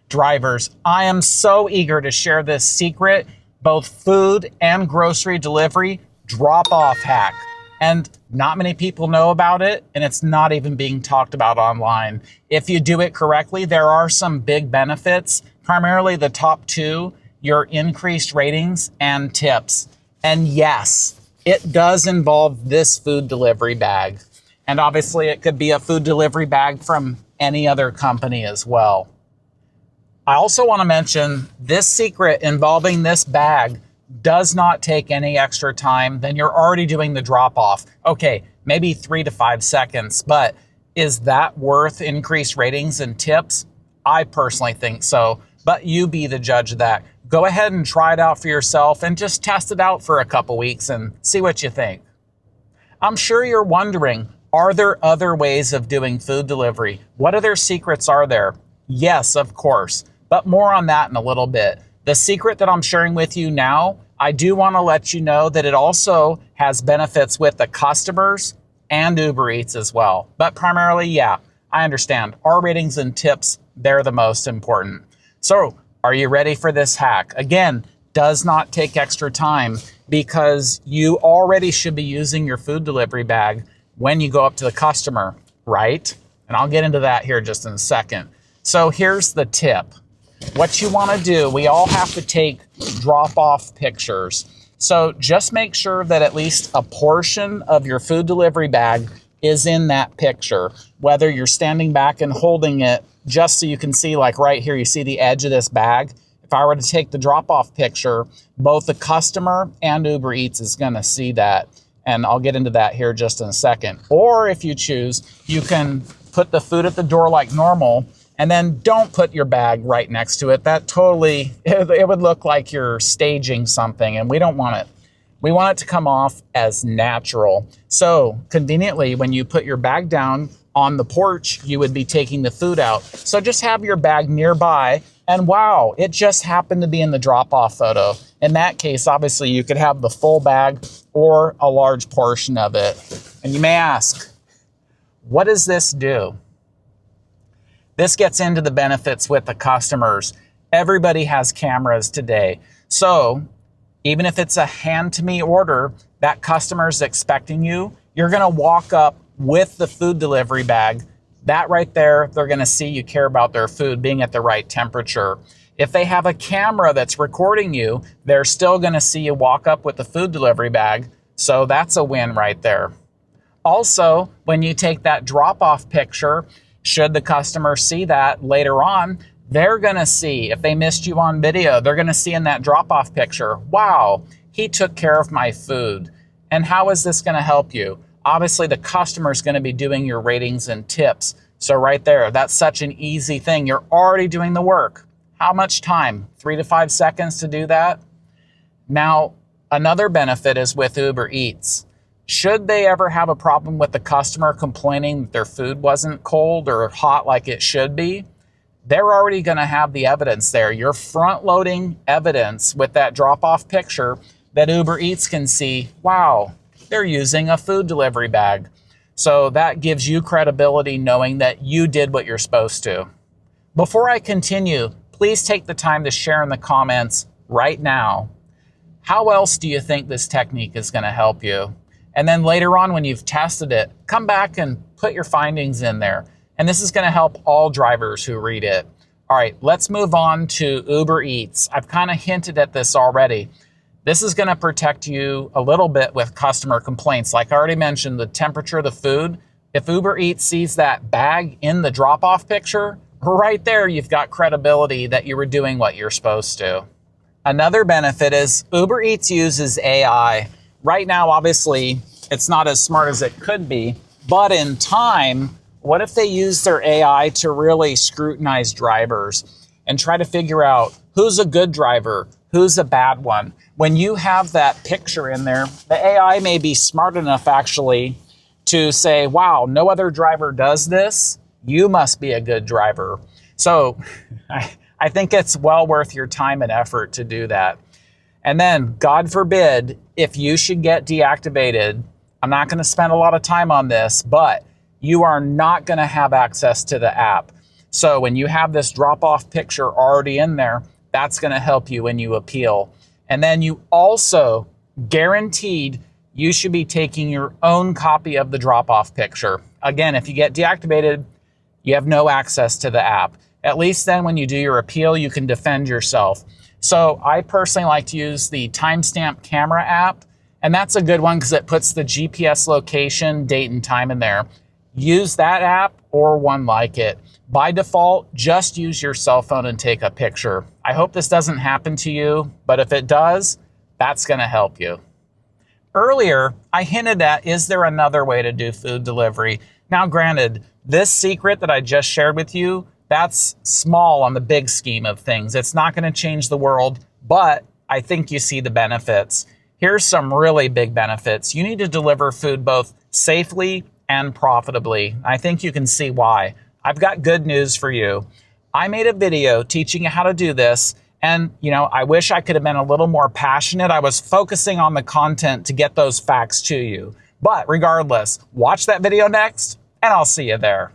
Drivers, I am so eager to share this secret, both food and grocery delivery drop-off hack. And not many people know about it, and it's not even being talked about online. If you do it correctly, there are some big benefits, primarily the top two, your increased ratings and tips. And yes, it does involve this food delivery bag. And obviously it could be a food delivery bag from any other company as well. I also want to mention this secret involving this bag does not take any extra time than you're already doing the drop off. Okay, maybe 3 to 5 seconds, but is that worth increased ratings and tips? I personally think so, but you be the judge of that. Go ahead and try it out for yourself and just test it out for a couple weeks and see what you think. I'm sure you're wondering, are there other ways of doing food delivery? What other secrets are there? Yes, of course, but more on that in a little bit. The secret that I'm sharing with you now, I do want to let you know that it also has benefits with the customers and UberEats as well. But primarily, yeah, I understand. Our ratings and tips, they're the most important. So, are you ready for this hack? Again, does not take extra time because you already should be using your food delivery bag when you go up to the customer, right? And I'll get into that here just in a second. So here's the tip. What you want to do, we all have to take drop-off pictures. So just make sure that at least a portion of your food delivery bag is in that picture, whether you're standing back and holding it just so you can see, like right here, you see the edge of this bag. If I were to take the drop-off picture, both the customer and UberEats is going to see that. And I'll get into that here just in a second. Or if you choose, you can put the food at the door like normal, and then don't put your bag right next to it. That totally, it would look like you're staging something, and we don't want it. We want it to come off as natural. So conveniently, when you put your bag down on the porch, you would be taking the food out. So just have your bag nearby, and wow, it just happened to be in the drop-off photo. In that case, obviously, you could have the full bag or a large portion of it. And you may ask, what does this do? This gets into the benefits with the customers. Everybody has cameras today. So even if it's a hand-to-me order, that customer's expecting you, you're gonna walk up with the food delivery bag. That right there, they're gonna see you care about their food being at the right temperature. If they have a camera that's recording you, they're still gonna see you walk up with the food delivery bag. So that's a win right there. Also, when you take that drop-off picture, should the customer see that later on, they're gonna see, if they missed you on video, they're gonna see in that drop-off picture, wow, he took care of my food. And how is this gonna help you? Obviously, the customer's gonna be doing your ratings and tips. So right there, that's such an easy thing. You're already doing the work. How much time? 3 to 5 seconds to do that? Now, another benefit is with UberEats. Should they ever have a problem with the customer complaining that their food wasn't cold or hot like it should be, they're already going to have the evidence there. You're front-loading evidence with that drop-off picture that UberEats can see, wow, they're using a food delivery bag. So that gives you credibility knowing that you did what you're supposed to. Before I continue, please take the time to share in the comments right now. How else do you think this technique is going to help you? And then later on when you've tested it, come back and put your findings in there. And this is going to help all drivers who read it. All right, let's move on to UberEats. I've kind of hinted at this already. This is going to protect you a little bit with customer complaints. Like I already mentioned, the temperature of the food. If UberEats sees that bag in the drop-off picture, right there you've got credibility that you were doing what you're supposed to. Another benefit is UberEats uses AI. Right now, obviously, it's not as smart as it could be, but in time, what if they use their AI to really scrutinize drivers and try to figure out who's a good driver, who's a bad one? When you have that picture in there, the AI may be smart enough actually to say, wow, no other driver does this, you must be a good driver. So I think it's well worth your time and effort to do that. And then, God forbid, if you should get deactivated, I'm not going to spend a lot of time on this, but you are not going to have access to the app. So when you have this drop-off picture already in there, that's going to help you when you appeal. And then you also guaranteed you should be taking your own copy of the drop-off picture. Again, if you get deactivated, you have no access to the app. At least then when you do your appeal, you can defend yourself. So I personally like to use the timestamp camera app, and that's a good one because it puts the GPS location, date, and time in there. Use that app or one like it. By default, just use your cell phone and take a picture. I hope this doesn't happen to you, but if it does, that's going to help you. Earlier, I hinted at, is there another way to do food delivery? Now, granted, this secret that I just shared with you, that's small on the big scheme of things. It's not going to change the world, but I think you see the benefits. Here's some really big benefits. You need to deliver food both safely and profitably. I think you can see why. I've got good news for you. I made a video teaching you how to do this, and I wish I could have been a little more passionate. I was focusing on the content to get those facts to you. But regardless, watch that video next, and I'll see you there.